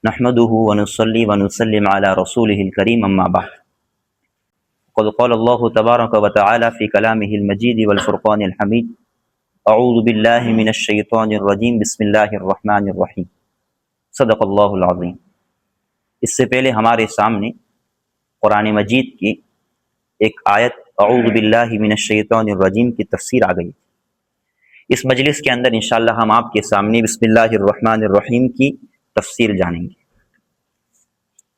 نحمده ونصلي ونسلم على رسوله الكريم اما بعد قد قال الله تبارك وتعالى في كلامه المجيد والفرقان الحميد اعوذ بالله من الشيطان الرجيم بسم الله الرحمن الرحيم صدق اللہ العظیم۔ اس سے پہلے ہمارے سامنے قرآن مجید کی ایک آیت اعوذ باللہ من الشیطان الرجیم کی تفسیر آ گئی۔ اس مجلس کے اندر انشاءاللہ ہم آپ کے سامنے بسم اللہ الرحمن الرحیم کی تفسیر جانیں گے۔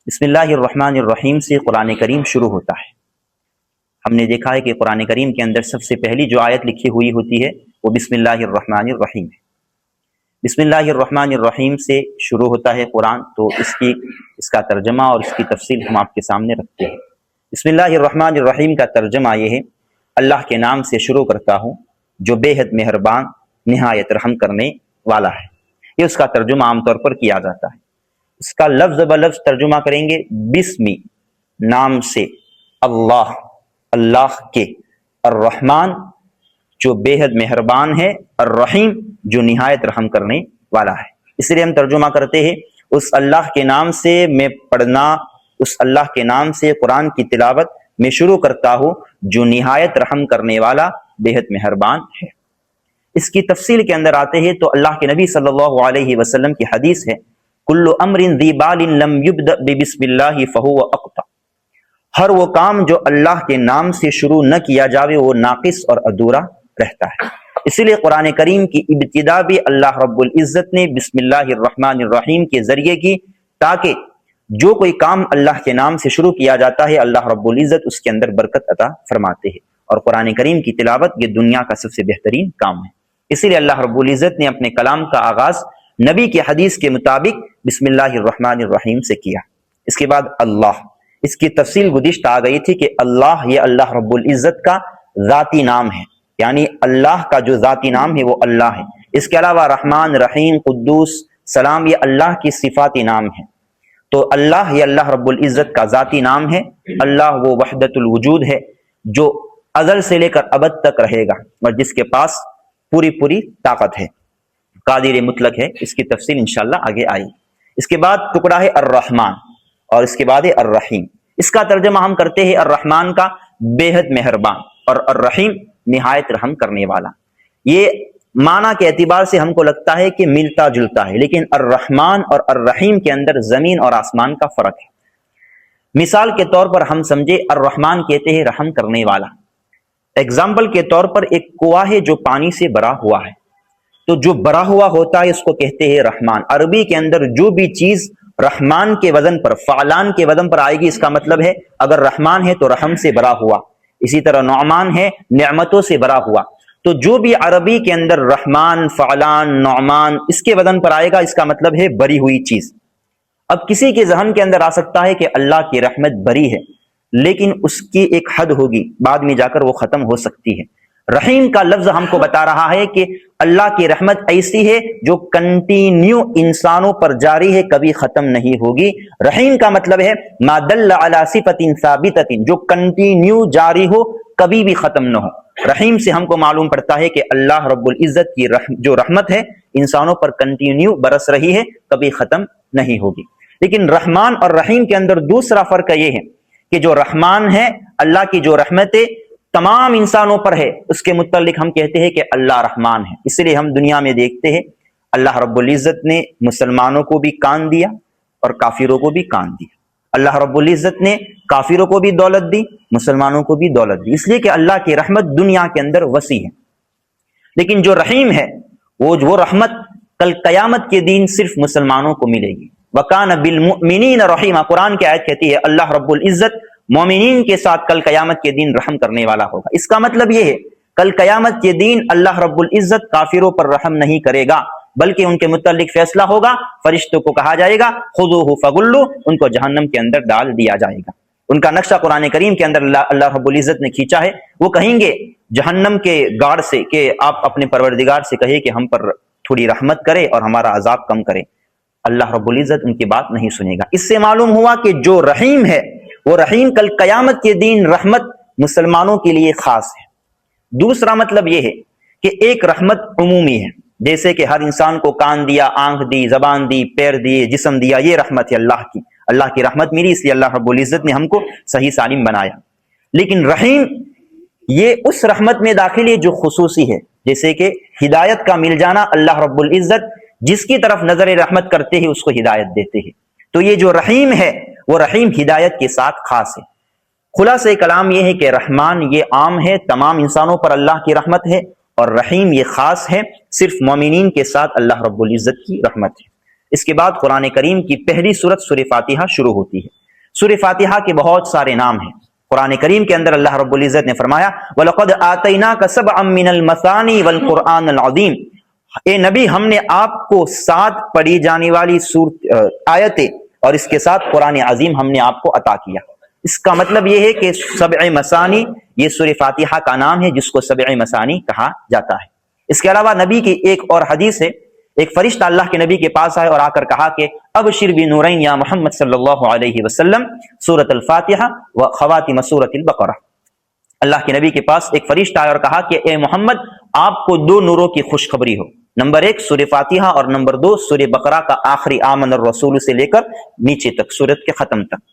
بسم اللہ الرحمن الرحیم سے قرآن کریم شروع ہوتا ہے۔ ہم نے دیکھا ہے کہ قرآن کریم کے اندر سب سے پہلی جو آیت لکھی ہوئی ہوتی ہے وہ بسم اللہ الرحمن الرحیم ہے۔ بسم اللہ الرحمن الرحیم سے شروع ہوتا ہے قرآن، تو اس کا ترجمہ اور اس کی تفصیل ہم آپ کے سامنے رکھتے ہیں۔ بسم اللہ الرحمن الرحیم کا ترجمہ یہ ہے: اللہ کے نام سے شروع کرتا ہوں جو بے حد مہربان نہایت رحم کرنے والا ہے۔ یہ اس کا ترجمہ عام طور پر کیا جاتا ہے۔ اس کا لفظ بلفظ ترجمہ کریں گے: بسمی نام سے، اللہ اللہ کے، الرحمن جو بے حد مہربان ہے، الرحیم جو نہایت رحم کرنے والا ہے۔ اس لیے ہم ترجمہ کرتے ہیں اس اللہ کے نام سے میں پڑھنا، اس اللہ کے نام سے قرآن کی تلاوت میں شروع کرتا ہوں جو نہایت رحم کرنے والا بے حد مہربان ہے۔ اس کی تفصیل کے اندر آتے ہیں تو اللہ کے نبی صلی اللہ علیہ وسلم کی حدیث ہے: کل امر ذی بال لم یبدأ بسم اللہ فہو اقطع۔ ہر وہ کام جو اللہ کے نام سے شروع نہ کیا جاوے وہ ناقص اور ادھورا رہتا ہے۔ اسی لیے قرآن کریم کی ابتدا بھی اللہ رب العزت نے بسم اللہ الرحمن الرحیم کے ذریعے کی، تاکہ جو کوئی کام اللہ کے نام سے شروع کیا جاتا ہے اللہ رب العزت اس کے اندر برکت عطا فرماتے ہیں۔ اور قرآن کریم کی تلاوت یہ دنیا کا سب سے بہترین کام ہے۔ اسی لیے اللہ رب العزت نے اپنے کلام کا آغاز نبی کی حدیث کے مطابق بسم اللہ الرحمن الرحیم سے کیا۔ اس کے بعد اللہ، اس کی تفصیل گزشتہ آ گئی تھی کہ اللہ یہ اللہ رب العزت کا ذاتی نام ہے، یعنی اللہ کا جو ذاتی نام ہے وہ اللہ ہے۔ اس کے علاوہ رحمان، رحیم، قدوس، سلام یہ اللہ کی صفاتی نام ہے۔ تو اللہ یہ اللہ رب العزت کا ذاتی نام ہے۔ اللہ وہ وحدت الوجود ہے جو ازل سے لے کر ابد تک رہے گا اور جس کے پاس پوری طاقت ہے، قادر مطلق ہے۔ اس کی تفصیل انشاءاللہ آگے آئی۔ اس کے بعد ٹکڑا ہے الرحمن اور اس کے بعد ہے الرحیم۔ اس کا ترجمہ ہم کرتے ہیں الرحمن کا بے حد مہربان اور الرحیم نہایت رحم کرنے والا۔ یہ معنی کے اعتبار سے ہم کو لگتا ہے کہ ملتا جلتا ہے، لیکن الرحمن اور الرحیم کے اندر زمین اور آسمان کا فرق ہے۔ مثال کے طور پر ہم سمجھے الرحمن کہتے ہیں رحم کرنے والا۔ ایگزامپل کے طور پر ایک کنواں ہے جو پانی سے بھرا ہوا ہے، تو جو بھرا ہوا ہوتا ہے اس کو کہتے ہیں رحمان۔ عربی کے اندر جو بھی چیز رحمان کے وزن پر، فعلان کے وزن پر آئے گی اس کا مطلب ہے اگر رحمان ہے تو رحم سے بھرا ہوا۔ اسی طرح نعمان ہے نعمتوں سے بھرا ہوا۔ تو جو بھی عربی کے اندر رحمان، فعلان، نعمان اس کے وزن پر آئے گا اس کا مطلب ہے بھری ہوئی چیز۔ اب کسی کے ذہن کے اندر آ سکتا ہے کہ اللہ کی رحمت بھری ہے، لیکن اس کی ایک حد ہوگی، بعد میں جا کر وہ ختم ہو سکتی ہے۔ رحیم کا لفظ ہم کو بتا رہا ہے کہ اللہ کی رحمت ایسی ہے جو کنٹینیو انسانوں پر جاری ہے، کبھی ختم نہیں ہوگی۔ رحیم کا مطلب ہے ما دل علی صفت ثابتۃ، جو کنٹینیو جاری ہو، کبھی بھی ختم نہ ہو۔ رحیم سے ہم کو معلوم پڑتا ہے کہ اللہ رب العزت کی جو رحمت ہے انسانوں پر کنٹینیو برس رہی ہے، کبھی ختم نہیں ہوگی۔ لیکن رحمان اور رحیم کے اندر دوسرا فرق یہ ہے کہ جو رحمان ہے، اللہ کی جو رحمت تمام انسانوں پر ہے، اس کے متعلق ہم کہتے ہیں کہ اللہ رحمان ہے۔ اس لیے ہم دنیا میں دیکھتے ہیں اللہ رب العزت نے مسلمانوں کو بھی کان دیا اور کافروں کو بھی کان دیا۔ اللہ رب العزت نے کافروں کو بھی دولت دی، مسلمانوں کو بھی دولت دی، اس لیے کہ اللہ کی رحمت دنیا کے اندر وسیع ہے۔ لیکن جو رحیم ہے وہ رحمت کل قیامت کے دن صرف مسلمانوں کو ملے گی۔ وَكَانَ بِالْمُؤْمِنِينَ رَحِيمًا، قرآن کی آیت کہتی ہے اللہ رب العزت مومنین کے ساتھ کل قیامت کے دن رحم کرنے والا ہوگا۔ اس کا مطلب یہ ہے کل قیامت کے دن اللہ رب العزت کافروں پر رحم نہیں کرے گا، بلکہ ان کے متعلق فیصلہ ہوگا، فرشتوں کو کہا جائے گا خذوہ فغلوا، ان کو جہنم کے اندر ڈال دیا جائے گا۔ ان کا نقشہ قرآن کریم کے اندر اللہ رب العزت نے کھینچا ہے۔ وہ کہیں گے جہنم کے گارڈ سے کہ آپ اپنے پروردگار سے کہے کہ ہم پر تھوڑی رحمت کرے اور ہمارا عذاب کم کرے۔ اللہ رب العزت ان کی بات نہیں سنے گا۔ اس سے معلوم ہوا کہ جو رحیم ہے وہ رحیم کل قیامت کے دن رحمت مسلمانوں کے لیے خاص ہے۔ دوسرا مطلب یہ ہے کہ ایک رحمت عمومی ہے، جیسے کہ ہر انسان کو کان دیا، آنکھ دی، زبان دی، پیر دیے، جسم دیا، یہ رحمت ہے اللہ کی رحمت ملی، اس لیے اللہ رب العزت نے ہم کو صحیح سالم بنایا۔ لیکن رحیم یہ اس رحمت میں داخل ہے جو خصوصی ہے، جیسے کہ ہدایت کا مل جانا، اللہ رب العزت جس کی طرف نظر رحمت کرتے ہیں اس کو ہدایت دیتے ہیں، تو یہ جو رحیم ہے وہ رحیم ہدایت کے ساتھ خاص ہے۔ خلاصہ کلام یہ ہے کہ رحمان یہ عام ہے، تمام انسانوں پر اللہ کی رحمت ہے، اور رحیم یہ خاص ہے، صرف مومنین کے ساتھ اللہ رب العزت کی رحمت ہے۔ اس کے بعد قرآن کریم کی پہلی سورت سورہ فاتحہ شروع ہوتی ہے۔ سورہ فاتحہ کے بہت سارے نام ہیں۔ قرآن کریم کے اندر اللہ رب العزت نے فرمایا وَلَقَدْ آتَيْنَاكَ سَبْعًا مِّنَ الْمَثَانِي وَالْقُرْآنَ الْعَظِيمِ، اے نبی ہم نے آپ کو 7 پڑھی جانے والی آیتیں اور اس کے ساتھ قرآن عظیم ہم نے آپ کو عطا کیا۔ اس کا مطلب یہ ہے کہ سبع مثانی یہ سورہ فاتحہ کا نام ہے جس کو سبع مثانی کہا جاتا ہے۔ اس کے علاوہ نبی کی ایک اور حدیث ہے، ایک فرشتہ اللہ کے نبی کے پاس آئے اور آ کر کہا کہ ابشر بنورین یا محمد صلی اللہ علیہ وسلم سورۃ الفاتحہ و خواتم سورۃ البقرہ۔ اللہ کے نبی کے پاس ایک فرشتہ آیا اور کہا کہ اے محمد آپ کو 2 نوروں کی خوشخبری ہو، نمبر 1 سورہ فاتحہ اور نمبر 2 سورہ بقرہ کا آخری آمن الرسول سے لے کر نیچے تک سورت کے ختم تک۔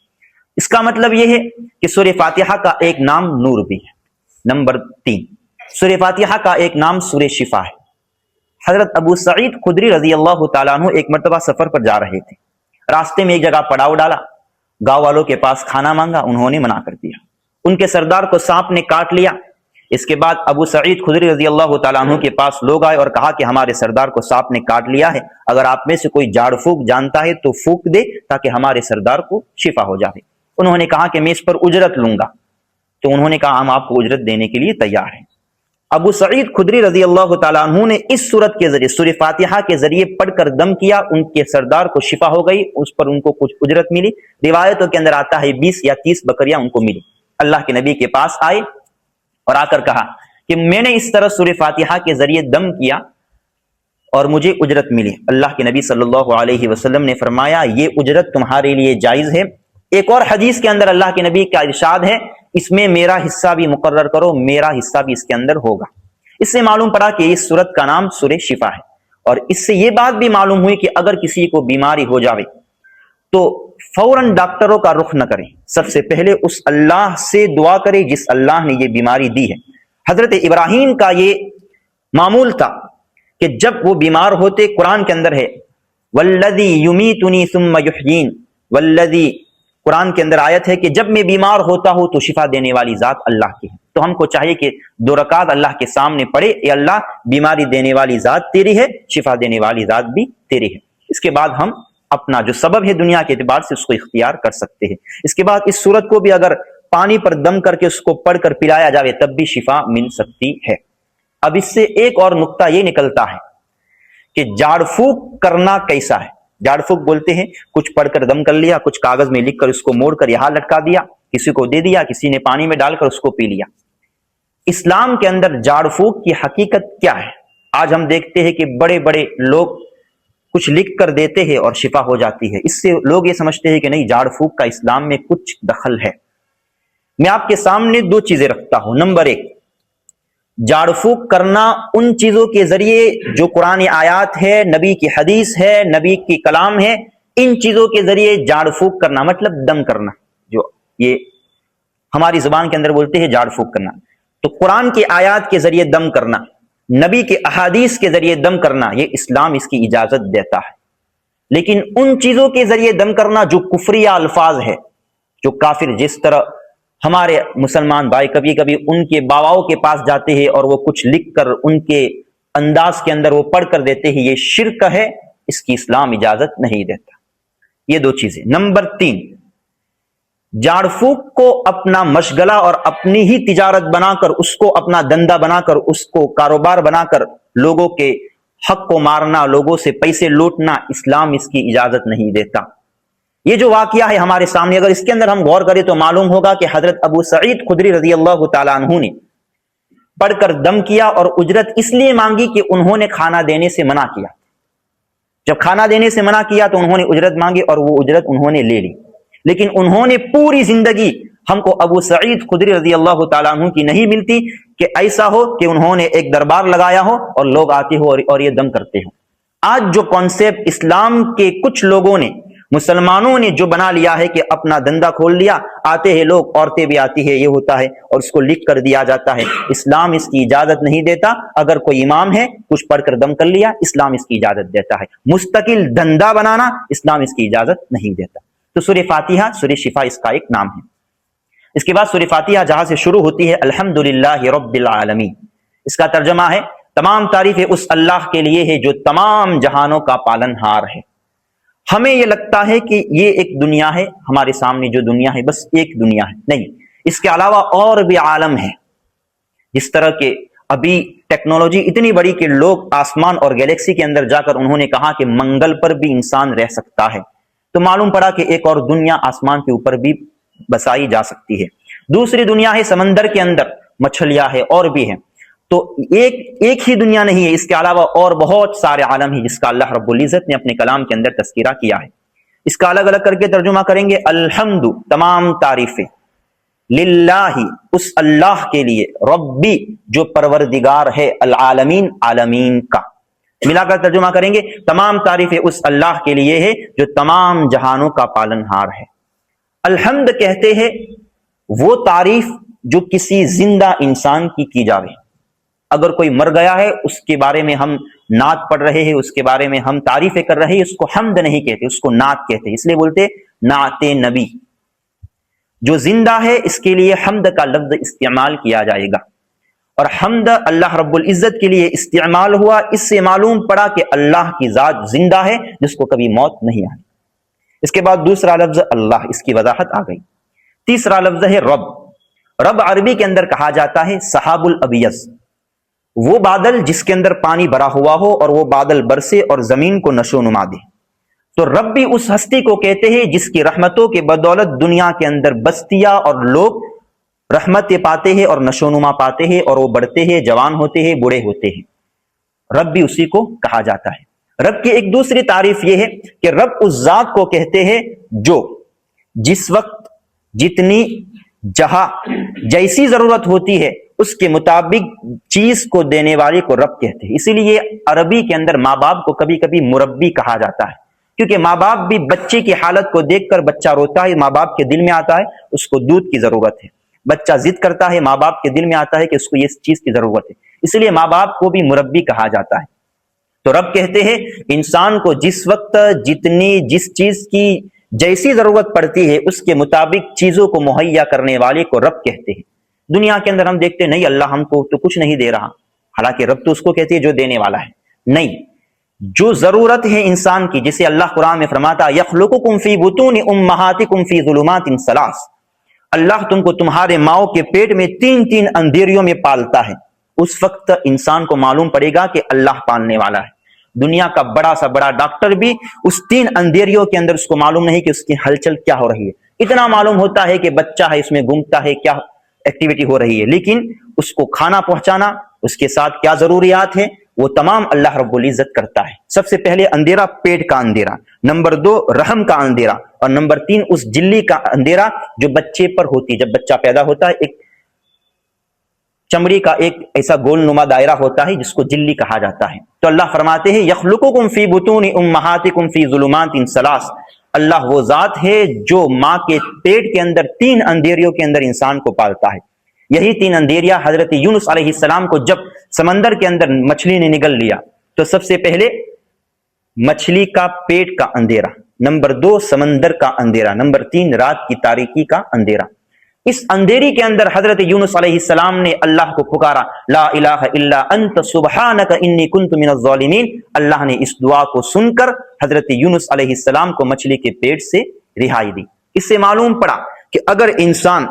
اس کا مطلب یہ ہے کہ سورہ فاتحہ کا ایک نام نور بھی ہے۔ نمبر 3 سورہ فاتحہ کا ایک نام سورہ شفا ہے۔ حضرت ابو سعید خدری رضی اللہ تعالیٰ عنہ ایک مرتبہ سفر پر جا رہے تھے، راستے میں ایک جگہ پڑاؤ ڈالا، گاؤں والوں کے پاس کھانا مانگا، انہوں نے منع کر دیا، ان کے سردار کو سانپ نے کاٹ لیا۔ اس کے بعد ابو سعید خدری رضی اللہ تعالیٰ عنہ کے پاس لوگ آئے اور کہا کہ ہمارے سردار کو سانپ نے کاٹ لیا ہے، اگر آپ میں سے کوئی جھاڑ پھونک جانتا ہے تو پھونک دے تاکہ ہمارے سردار کو شفا ہو جائے۔ انہوں نے کہا کہ میں اس پر اجرت لوں گا، تو انہوں نے کہا ہم آپ کو اجرت دینے کے لیے تیار ہیں۔ ابو سعید خدری رضی اللہ تعالیٰ عنہ نے اس سورت کے ذریعے سورہ فاتحہ کے ذریعے پڑھ کر دم کیا، ان کے سردار کو شفا ہو گئی، اس پر ان کو کچھ اجرت ملی۔ روایتوں کے اندر آتا ہے 20 یا 30 بکریاں ان کو ملی۔ اللہ کے نبی کے پاس آئے اور آ کر کہا کہ میں نے اس طرح سورہ فاتحہ کے ذریعے دم کیا اور مجھے اجرت ملی۔ اللہ کے نبی صلی اللہ علیہ وسلم نے فرمایا یہ اجرت تمہارے لیے جائز ہے۔ ایک اور حدیث کے اندر اللہ کے نبی کا ارشاد ہے اس میں میرا حصہ بھی مقرر کرو، میرا حصہ بھی اس کے اندر ہوگا۔ اس سے معلوم پڑا کہ اس سورت کا نام سورہ شفا ہے، اور اس سے یہ بات بھی معلوم ہوئی کہ اگر کسی کو بیماری ہو جاوے تو فوراً ڈاکٹروں کا رخ نہ کرے، سب سے پہلے اس اللہ سے دعا کرے جس اللہ نے یہ بیماری دی ہے۔ حضرت ابراہیم کا یہ معمول تھا کہ جب وہ بیمار ہوتے، قرآن کے اندر ہے والذی یمیتنی ثم یحیین، والذی قرآن کے اندر آیت ہے کہ جب میں بیمار ہوتا ہوں تو شفا دینے والی ذات اللہ کی ہے۔ تو ہم کو چاہیے کہ 2 رکعت اللہ کے سامنے پڑھے، اے اللہ بیماری دینے والی ذات تیری ہے، شفا دینے والی ذات بھی تیری ہے۔ اس کے بعد ہم اپنا جو سبب ہے دنیا کے اعتبار سے اس کو اختیار کر سکتے ہیں۔ اس کے بعد اس سورت کو بھی اگر پانی پر دم کر کے اس کو پڑھ کر پلایا جائے تب بھی شفا مل سکتی ہے۔ اب اس سے ایک اور نقطہ یہ نکلتا ہے کہ جھاڑ پھونک کرنا کیسا ہے۔ جھاڑ پھونک بولتے ہیں کچھ پڑھ کر دم کر لیا، کچھ کاغذ میں لکھ کر اس کو موڑ کر یہاں لٹکا دیا، کسی کو دے دیا، کسی نے پانی میں ڈال کر اس کو پی لیا۔ اسلام کے اندر جھاڑ پھونک کی حقیقت کیا ہے؟ آج ہم دیکھتے ہیں کہ بڑے بڑے لوگ کچھ لکھ کر دیتے ہیں اور شفا ہو جاتی ہے، اس سے لوگ یہ سمجھتے ہیں کہ نہیں جھاڑ پھونک کا اسلام میں کچھ دخل ہے۔ میں آپ کے سامنے 2 چیزیں رکھتا ہوں۔ نمبر 1 جھاڑ پھونک کرنا ان چیزوں کے ذریعے جو قرآن آیات ہے، نبی کی حدیث ہے، نبی کی کلام ہے، ان چیزوں کے ذریعے جھاڑ پھونک کرنا مطلب دم کرنا، جو یہ ہماری زبان کے اندر بولتے ہیں جھاڑ پھونک کرنا۔ تو قرآن کی آیات کے ذریعے دم کرنا، نبی کے احادیث کے ذریعے دم کرنا، یہ اسلام اس کی اجازت دیتا ہے۔ لیکن ان چیزوں کے ذریعے دم کرنا جو کفریہ الفاظ ہے، جو کافر، جس طرح ہمارے مسلمان بھائی کبھی کبھی ان کے باباؤں کے پاس جاتے ہیں اور وہ کچھ لکھ کر ان کے انداز کے اندر وہ پڑھ کر دیتے ہیں، یہ شرک ہے، اس کی اسلام اجازت نہیں دیتا۔ یہ 2 چیزیں۔ نمبر 3 جھاڑ پھونک کو اپنا مشغلہ اور اپنی ہی تجارت بنا کر، اس کو اپنا دندہ بنا کر، اس کو کاروبار بنا کر لوگوں کے حق کو مارنا، لوگوں سے پیسے لوٹنا، اسلام اس کی اجازت نہیں دیتا۔ یہ جو واقعہ ہے ہمارے سامنے، اگر اس کے اندر ہم غور کریں تو معلوم ہوگا کہ حضرت ابو سعید خدری رضی اللہ تعالیٰ عنہ نے پڑھ کر دم کیا اور اجرت اس لیے مانگی کہ انہوں نے کھانا دینے سے منع کیا۔ جب کھانا دینے سے منع کیا تو انہوں نے اجرت مانگی اور وہ اجرت انہوں نے لے لی، لیکن انہوں نے پوری زندگی ہم کو ابو سعید خدری رضی اللہ تعالیٰ عنہ کی نہیں ملتی کہ ایسا ہو کہ انہوں نے ایک دربار لگایا ہو اور لوگ آتے ہو اور یہ دم کرتے ہو۔ آج جو کانسیپٹ اسلام کے کچھ لوگوں نے، مسلمانوں نے جو بنا لیا ہے کہ اپنا دندہ کھول لیا، آتے ہیں لوگ، عورتیں بھی آتی ہے، یہ ہوتا ہے اور اس کو لکھ کر دیا جاتا ہے، اسلام اس کی اجازت نہیں دیتا۔ اگر کوئی امام ہے کچھ پڑھ کر دم کر لیا، اسلام اس کی اجازت دیتا ہے۔ مستقل دندہ بنانا اسلام اس کی اجازت نہیں دیتا۔ تو سورہ فاتحہ، سورہ شفا اس کا ایک نام ہے۔ اس کے بعد سورہ فاتحہ جہاں سے شروع ہوتی ہے الحمدللہ رب العالمین، اس کا ترجمہ ہے تمام تعریفیں اس اللہ کے لیے ہے جو تمام جہانوں کا پالن ہار ہے۔ ہمیں یہ لگتا ہے کہ یہ ایک دنیا ہے، ہمارے سامنے جو دنیا ہے بس ایک دنیا ہے، نہیں، اس کے علاوہ اور بھی عالم ہے۔ جس طرح کہ ابھی ٹیکنالوجی اتنی بڑی کہ لوگ آسمان اور گیلیکسی کے اندر جا کر انہوں نے کہا کہ منگل پر بھی انسان رہ سکتا ہے، تو معلوم پڑا کہ ایک اور دنیا آسمان کے اوپر بھی بسائی جا سکتی ہے۔ دوسری دنیا ہے سمندر کے اندر، مچھلیاں ہے اور بھی ہے۔ تو ایک ہی دنیا نہیں ہے، اس کے علاوہ اور بہت سارے عالم ہیں جس کا اللہ رب العزت نے اپنے کلام کے اندر تذکرہ کیا ہے۔ اس کا الگ الگ کر کے ترجمہ کریں گے، الحمد تمام تعریفیں، للہ اس اللہ کے لیے، ربی جو پروردگار ہے، العالمین عالمین کا، ملا کر ترجمہ کریں گے تمام تعریفیں اس اللہ کے لیے ہے جو تمام جہانوں کا پالن ہار ہے۔ الحمد کہتے ہیں وہ تعریف جو کسی زندہ انسان کی جاوے۔ اگر کوئی مر گیا ہے اس کے بارے میں ہم نعت پڑھ رہے ہیں، اس کے بارے میں ہم تعریفیں کر رہے ہیں، اس کو حمد نہیں کہتے، اس کو نعت کہتے ہیں، اس لیے بولتے نعت نبی۔ جو زندہ ہے اس کے لیے حمد کا لفظ استعمال کیا جائے گا، اور حمد اللہ رب العزت کے لیے استعمال ہوا، اس سے معلوم پڑا کہ اللہ کی ذات زندہ ہے جس کو کبھی موت نہیں آئی۔ اس کے بعد دوسرا لفظ اللہ، اس کی وضاحت آ گئی۔ تیسرا لفظ ہے رب۔ رب عربی کے اندر کہا جاتا ہے سحاب الابیض، وہ بادل جس کے اندر پانی بھرا ہوا ہو اور وہ بادل برسے اور زمین کو نشو و نما دے۔ تو رب بھی اس ہستی کو کہتے ہیں جس کی رحمتوں کے بدولت دنیا کے اندر بستیاں اور لوگ رحمتیں پاتے ہیں اور نشو و نما پاتے ہیں، اور وہ بڑھتے ہیں، جوان ہوتے ہیں، بوڑھے ہوتے ہیں۔ رب بھی اسی کو کہا جاتا ہے۔ رب کی ایک دوسری تعریف یہ ہے کہ رب اس ذات کو کہتے ہیں جو جس وقت جتنی جہاں جیسی ضرورت ہوتی ہے اس کے مطابق چیز کو دینے والے کو رب کہتے ہیں۔ اسی لیے عربی کے اندر ماں باپ کو کبھی کبھی مربی کہا جاتا ہے، کیونکہ ماں باپ بھی بچے کی حالت کو دیکھ کر، بچہ روتا ہے، ماں باپ کے دل میں آتا ہے اس کو دودھ کی ضرورت ہے، بچہ ضد کرتا ہے، ماں باپ کے دل میں آتا ہے کہ اس کو یہ چیز کی ضرورت ہے، اس لیے ماں باپ کو بھی مربی کہا جاتا ہے۔ تو رب کہتے ہیں انسان کو جس وقت جتنی جس چیز کی جیسی ضرورت پڑتی ہے اس کے مطابق چیزوں کو مہیا کرنے والے کو رب کہتے ہیں۔ دنیا کے اندر ہم دیکھتے نہیں اللہ ہم کو تو کچھ نہیں دے رہا، حالانکہ رب تو اس کو کہتے ہیں جو دینے والا ہے۔ نہیں، جو ضرورت ہے انسان کی، جسے اللہ قرآن میں فرماتا یخلقکم فی بطون امہاتکم فی ظلمات ثلاث، اللہ تم کو تمہارے ماؤں کے پیٹ میں تین تین اندھیریوں میں پالتا ہے۔ اس وقت انسان کو معلوم پڑے گا کہ اللہ پالنے والا ہے۔ دنیا کا بڑا سا بڑا ڈاکٹر بھی اس تین اندھیریوں کے اندر اس کو معلوم نہیں کہ اس کی ہلچل کیا ہو رہی ہے۔ اتنا معلوم ہوتا ہے کہ بچہ ہے، اس میں گھومتا ہے، کیا ایکٹیویٹی ہو رہی ہے، لیکن اس کو کھانا پہنچانا، اس کے ساتھ کیا ضروریات ہیں، وہ تمام اللہ رب العزت کرتا ہے۔ سب سے پہلے اندھیرا پیٹ کا اندھیرا، نمبر 2 رحم کا اندھیرا، اور نمبر 3 اس جلی کا اندھیرا جو بچے پر ہوتی ہے۔ جب بچہ پیدا ہوتا ہے ایک چمڑی کا ایک ایسا گول نما دائرہ ہوتا ہے جس کو جلی کہا جاتا ہے۔ تو اللہ فرماتے ہیں یخلقکم فی بطون امہاتکم فی ظلمات ثلاث، اللہ وہ ذات ہے جو ماں کے پیٹ کے اندر تین اندھیریوں کے اندر انسان کو پالتا ہے۔ یہی تین اندھیریاں حضرت یونس علیہ السلام کو جب سمندر کے اندر مچھلی نے نگل لیا تو سب سے پہلے مچھلی کا پیٹ کا اندھیرا، نمبر 2 سمندر کا اندھیرا، نمبر 3 رات کی تاریکی کا اندھیرا۔ اس اندھیری کے اندر حضرت یونس علیہ السلام نے اللہ کو پکارا، لا الہ الا انت سبحانک انی کنت من الظالمین۔ اللہ نے اس دعا کو سن کر حضرت یونس علیہ السلام کو مچھلی کے پیٹ سے رہائی دی۔ اس سے معلوم پڑا کہ اگر انسان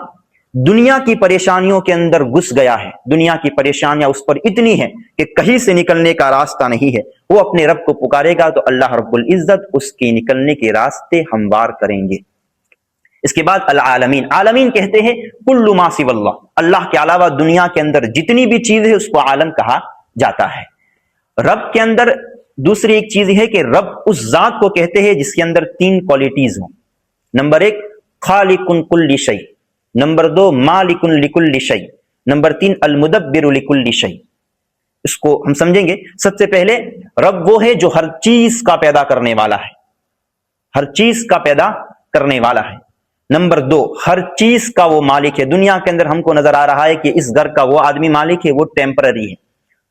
دنیا کی پریشانیوں کے اندر گھس گیا ہے، دنیا کی پریشانیاں اس پر اتنی ہیں کہ کہیں سے نکلنے کا راستہ نہیں ہے، وہ اپنے رب کو پکارے گا تو اللہ رب العزت اس کے نکلنے کے راستے ہموار کریں گے۔ اس کے بعد العالمین، عالمین کہتے ہیں کل ما سوی اللہ، اللہ کے علاوہ دنیا کے اندر جتنی بھی چیز ہے اس کو عالم کہا جاتا ہے۔ رب کے اندر دوسری ایک چیز ہے کہ رب اس ذات کو کہتے ہیں جس کے اندر 3 کوالٹیز ہوں۔ نمبر 1 خالق کل شیء، نمبر 2 مالک لکل شیء، نمبر 3 المدبر لکل شیء۔ اس کو ہم سمجھیں گے۔ سب سے پہلے رب وہ ہے جو ہر چیز کا پیدا کرنے والا ہے، ہر چیز کا پیدا کرنے والا ہے۔ نمبر 2 ہر چیز کا وہ مالک ہے۔ دنیا کے اندر ہم کو نظر آ رہا ہے کہ اس گھر کا وہ آدمی مالک ہے، وہ ٹیمپرری ہے،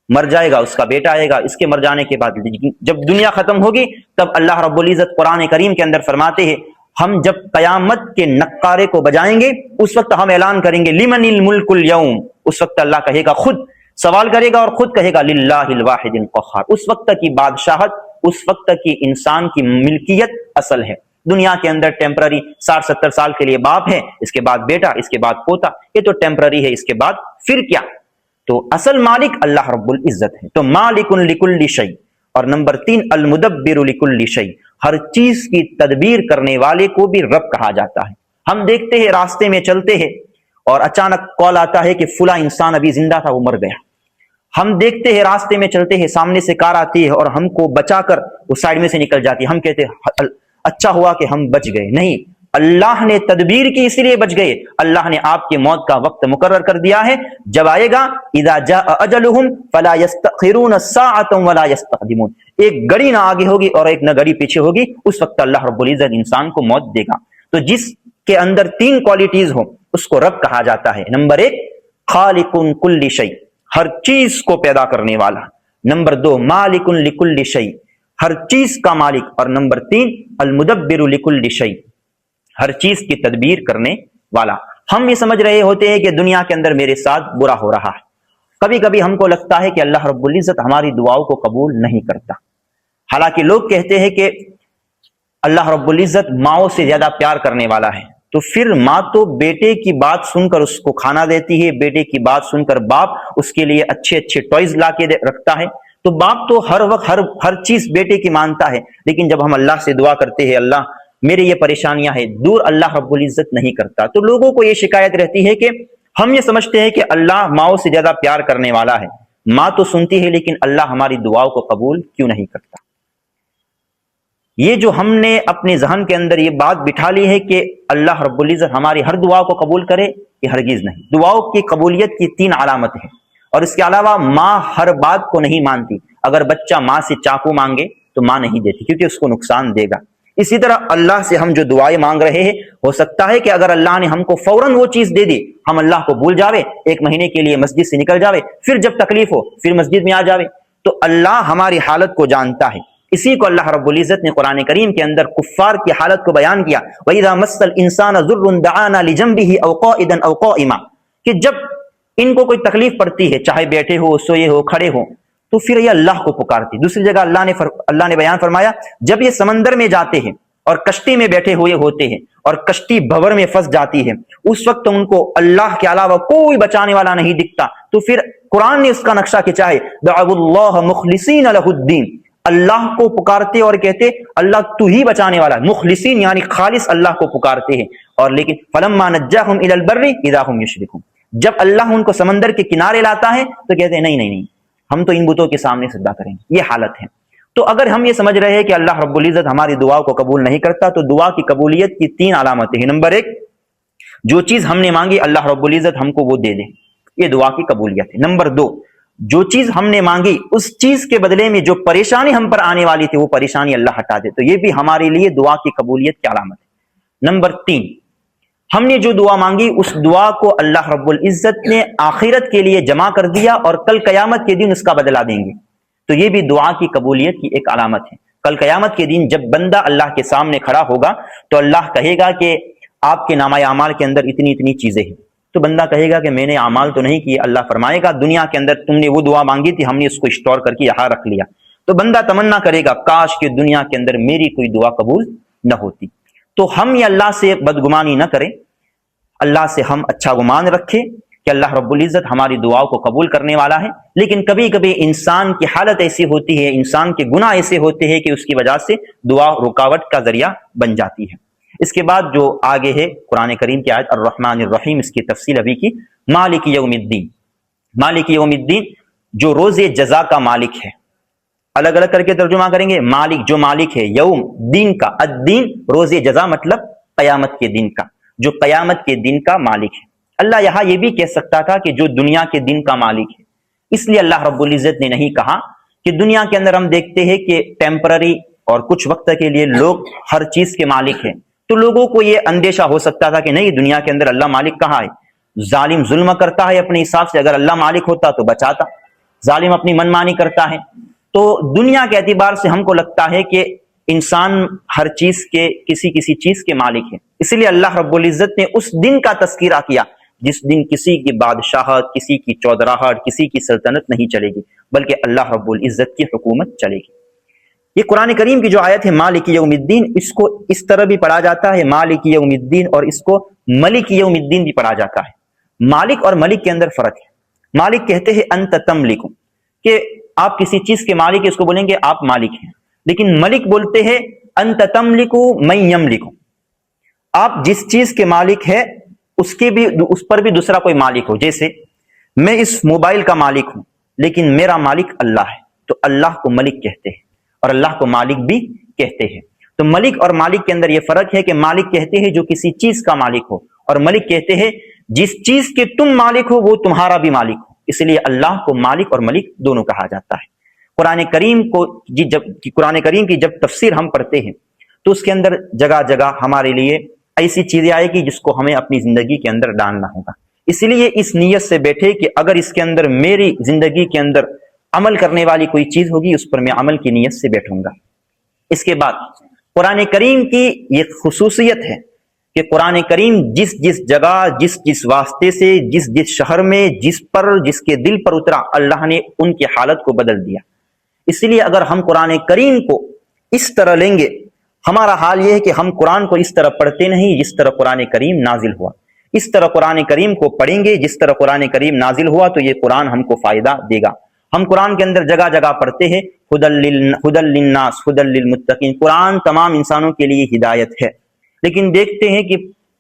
مر جائے گا، اس کا بیٹا آئے گا، اس کے مر جانے کے بعد جب دنیا ختم ہوگی تب اللہ رب العزت قرآن کریم کے اندر فرماتے ہیں ہم جب قیامت کے نقارے کو بجائیں گے اس وقت ہم اعلان کریں گے لمن الملک اليوم، اس وقت اللہ کہے گا، خود سوال کرے گا اور خود کہے گا للہ الواحد القہار۔ اس وقت کی بادشاہت، اس وقت کی انسان کی ملکیت اصل ہے۔ دنیا کے اندر ٹیمپرری 60-70 سال کے لیے باپ ہے، اس کے بعد بیٹا، اس کے بعد پوتا، یہ تو ٹیمپرری ہے، اس کے بعد پھر کیا؟ تو اصل مالک اللہ رب العزت ہے۔ تو مالک لکل شیء، اور نمبر 3 المدبر لکل شیء، ہر چیز کی تدبیر کرنے والے کو بھی رب کہا جاتا ہے۔ ہم دیکھتے ہیں راستے میں چلتے ہیں اور اچانک کال آتا ہے کہ فلاں انسان ابھی زندہ تھا، وہ مر گیا۔ ہم دیکھتے ہیں راستے میں چلتے ہیں، سامنے سے کار آتی ہے اور ہم کو بچا کر اس سائڈ میں سے نکل جاتی ہے، ہم کہتے ہیں اچھا ہوا کہ ہم بچ گئے۔ نہیں، اللہ نے تدبیر کی، اسی لیے بچ گئے۔ اللہ نے آپ کے موت کا وقت مقرر کر دیا ہے، جب آئے گا اذا جاء اجلهم فلا يستأخرون ساعة ولا يستقدمون، ایک گھڑی نہ آگے ہوگی اور ایک نہ گھڑی پیچھے ہوگی، اس وقت اللہ رب العزت انسان کو موت دے گا۔ تو جس کے اندر 3 کوالٹیز ہو اس کو رب کہا جاتا ہے۔ نمبر 1 خالق کل شیء، ہر چیز کو پیدا کرنے والا۔ نمبر 2 مالک لکل شیء، ہر چیز کا مالک، اور نمبر 3 المدبر لکل شیء، ہر چیز کی تدبیر کرنے والا۔ ہم یہ سمجھ رہے ہوتے ہیں کہ دنیا کے اندر میرے ساتھ برا ہو رہا ہے، کبھی کبھی ہم کو لگتا ہے کہ اللہ رب العزت ہماری دعاؤں کو قبول نہیں کرتا، حالانکہ لوگ کہتے ہیں کہ اللہ رب العزت ماؤں سے زیادہ پیار کرنے والا ہے۔ تو پھر ماں تو بیٹے کی بات سن کر اس کو کھانا دیتی ہے، بیٹے کی بات سن کر باپ اس کے لیے اچھے اچھے ٹوائز لا کے رکھتا ہے۔ تو باپ تو ہر وقت ہر چیز بیٹے کی مانتا ہے، لیکن جب ہم اللہ سے دعا کرتے ہیں اللہ میرے یہ پریشانیاں ہیں دور، اللہ رب العزت نہیں کرتا۔ تو لوگوں کو یہ شکایت رہتی ہے کہ ہم یہ سمجھتے ہیں کہ اللہ ماؤں سے زیادہ پیار کرنے والا ہے، ماں تو سنتی ہے لیکن اللہ ہماری دعاؤں کو قبول کیوں نہیں کرتا؟ یہ جو ہم نے اپنے ذہن کے اندر یہ بات بٹھا لی ہے کہ اللہ رب العزت ہماری ہر دعا کو قبول کرے، یہ ہرگز نہیں۔ دعاؤں کی قبولیت کی 3 علامتیں ہیں، اور اس کے علاوہ ماں ہر بات کو نہیں مانتی۔ اگر بچہ ماں سے چاقو مانگے تو ماں نہیں دیتی کیونکہ اس کو نقصان دے گا۔ اسی طرح اللہ سے ہم جو دعائیں مانگ رہے ہیں، ہو سکتا ہے کہ اگر اللہ نے ہم کو فوراً وہ چیز دے دی، ہم اللہ کو بھول جاوے، 1 مہینے کے لیے مسجد سے نکل جاوے، پھر جب تکلیف ہو پھر مسجد میں آ جاوے۔ تو اللہ ہماری حالت کو جانتا ہے، اسی کو اللہ رب العزت نے قرآن کریم کے اندر کفار کی حالت کو بیان کیا، وَإِذَا مَسَّ الْإِنسَانَ ضُرٌّ دَعَانَا لِجَنبِهِ أَوْ قَائِدًا أَوْ قَائِمًا، کہ جب ان کو کوئی تکلیف پڑتی ہے، چاہے بیٹھے ہو، سوئے ہو، کھڑے ہو، تو پھر یہ اللہ کو پکارتی۔ دوسری جگہ اللہ نے بیان فرمایا جب یہ سمندر میں جاتے ہیں اور کشتی میں بیٹھے ہوئے ہوتے ہیں اور کشتی بھور میں پھنس جاتی ہے، اس وقت ان کو اللہ کے علاوہ کوئی بچانے والا نہیں دکھتا، تو پھر قرآن نے اس کا نقشہ کھینچا ہے دعوا اللہ مخلصین لہ الدین، اللہ کو پکارتے اور کہتے اللہ تو ہی بچانے والا ہے، مخلصین یعنی خالص اللہ کو پکارتے ہیں۔ اور لیکن فلما نجاہم الی البر اذا هم یشرکون، جب اللہ ان کو سمندر کے کنارے لاتا ہے تو کہتے ہیں نہیں نہیں نہیں، ہم تو ان بتوں کے سامنے سجدہ کریں گے۔ یہ حالت ہے۔ تو اگر ہم یہ سمجھ رہے ہیں کہ اللہ رب العزت ہماری دعا کو قبول نہیں کرتا، تو دعا کی قبولیت کی 3 علامتیں ہیں۔ نمبر 1 جو چیز ہم نے مانگی اللہ رب العزت ہم کو وہ دے دے، یہ دعا کی قبولیت ہے۔ نمبر 2 جو چیز ہم نے مانگی اس چیز کے بدلے میں جو پریشانی ہم پر آنے والی تھی وہ پریشانی اللہ ہٹا دے، تو یہ بھی ہمارے لیے دعا کی قبولیت کی علامت ہے۔ نمبر 3 ہم نے جو دعا مانگی اس دعا کو اللہ رب العزت نے آخرت کے لیے جمع کر دیا اور کل قیامت کے دن اس کا بدلہ دیں گے، تو یہ بھی دعا کی قبولیت کی ایک علامت ہے۔ کل قیامت کے دن جب بندہ اللہ کے سامنے کھڑا ہوگا تو اللہ کہے گا کہ آپ کے نامہ اعمال کے اندر اتنی اتنی چیزیں ہیں، تو بندہ کہے گا کہ میں نے اعمال تو نہیں کیے۔ اللہ فرمائے گا دنیا کے اندر تم نے وہ دعا مانگی تھی، ہم نے اس کو اسٹور کر کے یہاں رکھ لیا۔ تو بندہ تمنا کرے گا کاش کہ دنیا کے اندر میری کوئی دعا قبول نہ ہوتی۔ تو ہم یہ اللہ سے بدگمانی نہ کریں، اللہ سے ہم اچھا گمان رکھیں کہ اللہ رب العزت ہماری دعاؤں کو قبول کرنے والا ہے۔ لیکن کبھی کبھی انسان کی حالت ایسی ہوتی ہے، انسان کے گناہ ایسے ہوتے ہیں کہ اس کی وجہ سے دعا رکاوٹ کا ذریعہ بن جاتی ہے۔ اس کے بعد جو آگے ہے قرآن کریم کی آیت الرحمن الرحیم، اس کی تفصیل ابھی کی۔ مالک یوم الدین، مالک یوم الدین جو روز جزا کا مالک ہے، الگ الگ کر کے ترجمہ کریں گے۔ مالک جو مالک ہے، یوم دین کا، الدین روز جزا مطلب قیامت کے دن کا، جو قیامت کے دن کا مالک ہے۔ اللہ یہاں یہ بھی کہہ سکتا تھا کہ جو دنیا کے دن کا مالک ہے، اس لیے اللہ رب العزت نے نہیں کہا کہ دنیا کے اندر ہم دیکھتے ہیں کہ ٹیمپرری اور کچھ وقت کے لیے لوگ ہر چیز کے مالک ہیں، تو لوگوں کو یہ اندیشہ ہو سکتا تھا کہ نہیں، دنیا کے اندر اللہ مالک کہاں ہے، ظالم ظلم کرتا ہے اپنے حساب سے، اگر اللہ مالک ہوتا تو بچاتا، ظالم اپنی منمانی کرتا ہے۔ تو دنیا کے اعتبار سے ہم کو لگتا ہے کہ انسان ہر چیز کے کسی چیز کے مالک ہے، اس لیے اللہ رب العزت نے اس دن کا تذکرہ کیا جس دن کسی کی بادشاہت، کسی کی چودراہٹ، کسی کی سلطنت نہیں چلے گی، بلکہ اللہ رب العزت کی حکومت چلے گی۔ یہ قرآن کریم کی جو آیت ہے مالک یوم الدین، اس کو اس طرح بھی پڑھا جاتا ہے مالک یوم الدین، اور اس کو ملک یوم الدین بھی پڑھا جاتا ہے۔ مالک اور ملک کے اندر فرق ہے۔ مالک کہتے ہیں انت تملک، کہ آپ کسی چیز کے مالک، اس کو بولیں گے آپ مالک ہیں، لیکن ملک بولتے ہیں انت تملک من یملک، آپ جس چیز کے مالک ہے اس پر بھی دوسرا کوئی مالک ہو۔ جیسے میں اس موبائل کا مالک ہوں، لیکن میرا مالک اللہ ہے، تو اللہ کو ملک کہتے ہیں اور اللہ کو مالک بھی کہتے ہیں۔ تو ملک اور مالک کے اندر یہ فرق ہے کہ مالک کہتے ہیں جو کسی چیز کا مالک ہو، اور ملک کہتے ہیں جس چیز کے تم مالک ہو وہ تمہارا بھی مالک ہو۔ اس لیے اللہ کو مالک اور ملک دونوں کہا جاتا ہے۔ قرآن کریم کی جب تفسیر ہم پڑھتے ہیں تو اس کے اندر جگہ جگہ ہمارے لیے ایسی چیزیں آئے گی جس کو ہمیں اپنی زندگی کے اندر ڈالنا ہوگا۔ اس لیے اس نیت سے بیٹھے کہ اگر اس کے اندر میری زندگی کے اندر عمل کرنے والی کوئی چیز ہوگی، اس پر میں عمل کی نیت سے بیٹھوں گا۔ اس کے بعد قرآن کریم کی یہ خصوصیت ہے کہ قرآن کریم جس جگہ، جس واسطے سے، جس شہر میں، جس کے دل پر اترا، اللہ نے ان کی حالت کو بدل دیا۔ اس لیے اگر ہم قرآن کریم کو اس طرح لیں گے، ہمارا حال یہ ہے کہ ہم قرآن کو اس طرح پڑھتے نہیں جس طرح قرآن کریم نازل ہوا، اس طرح قرآن کریم کو پڑھیں گے جس طرح قرآن کریم نازل ہوا، تو یہ قرآن ہم کو فائدہ دے گا۔ ہم قرآن کے اندر جگہ جگہ پڑھتے ہیں ہدی للناس ہدی للمتقین، قرآن تمام انسانوں کے لیے ہدایت ہے، لیکن دیکھتے ہیں کہ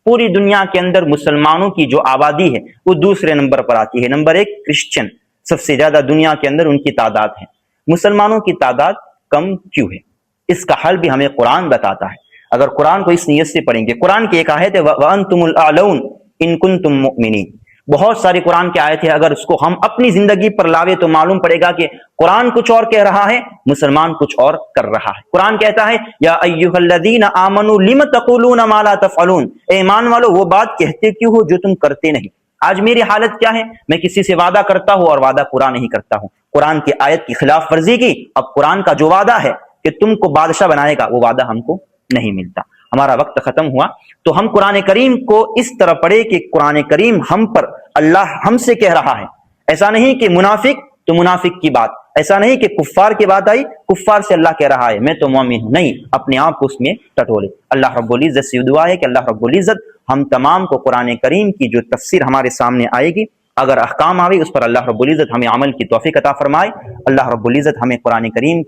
پوری دنیا کے اندر مسلمانوں کی جو آبادی ہے وہ دوسرے نمبر پر آتی ہے۔ نمبر 1 کرسچن، سب سے زیادہ دنیا کے اندر ان کی تعداد ہے، مسلمانوں کی تعداد کم کیوں ہے؟ اس کا حل بھی ہمیں قرآن بتاتا ہے۔ اگر قرآن کو اس نیت سے پڑھیں گے، قرآن کی ایک آیت ہے وَأَنْتُمُ الْأَعْلَوْنَ إِن كُنتُم مُؤْمِنِينَ، بہت ساری قرآن کی آیت ہے، اگر اس کو ہم اپنی زندگی پر لاوے تو معلوم پڑے گا کہ قرآن کچھ اور کہہ رہا ہے، مسلمان کچھ اور کر رہا ہے۔ قرآن کہتا ہے یا ایھا الذین آمنوا لم تقولون ما لا تفعلون، اے ایمان والو وہ بات کہتے کیوں ہو جو تم کرتے نہیں۔ آج میری حالت کیا ہے؟ میں کسی سے وعدہ کرتا ہوں اور وعدہ پورا نہیں کرتا ہوں، قرآن کی آیت کی خلاف ورزی کی۔ اب قرآن کا جو وعدہ ہے کہ تم کو بادشاہ بنائے گا، وہ وعدہ ہم کو نہیں ملتا۔ ہمارا وقت ختم ہوا، تو ہم قرآن کریم کو اس طرح پڑھے کہ قرآن کریم ہم پر، اللہ ہم سے کہہ رہا ہے۔ ایسا نہیں کہ منافق تو منافق کی بات، ایسا نہیں کہ کفار کی بات آئی، کفار سے اللہ کہہ رہا ہے میں تو مومن ہوں، نہیں، اپنے آپ کو اس میں ٹٹولے۔ اللہ رب العزت سے دعا ہے کہ اللہ رب العزت ہم تمام کو قرآن کریم کی جو تفسیر ہمارے سامنے آئے گی، اگر احکام آئے اس پر اللہ رب العزت ہمیں عمل کی توفیق عطا فرمائے۔ اللہ رب العزت ہمیں قرآن کریم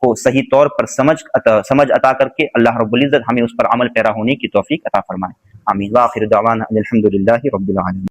کو صحیح طور پر سمجھ عطا کر کے اللہ رب العزت ہمیں اس پر عمل پیرا ہونے کی توفیق عطا فرمائے۔ آمین۔ وآخر دعوانا الحمد للہ رب العالمین۔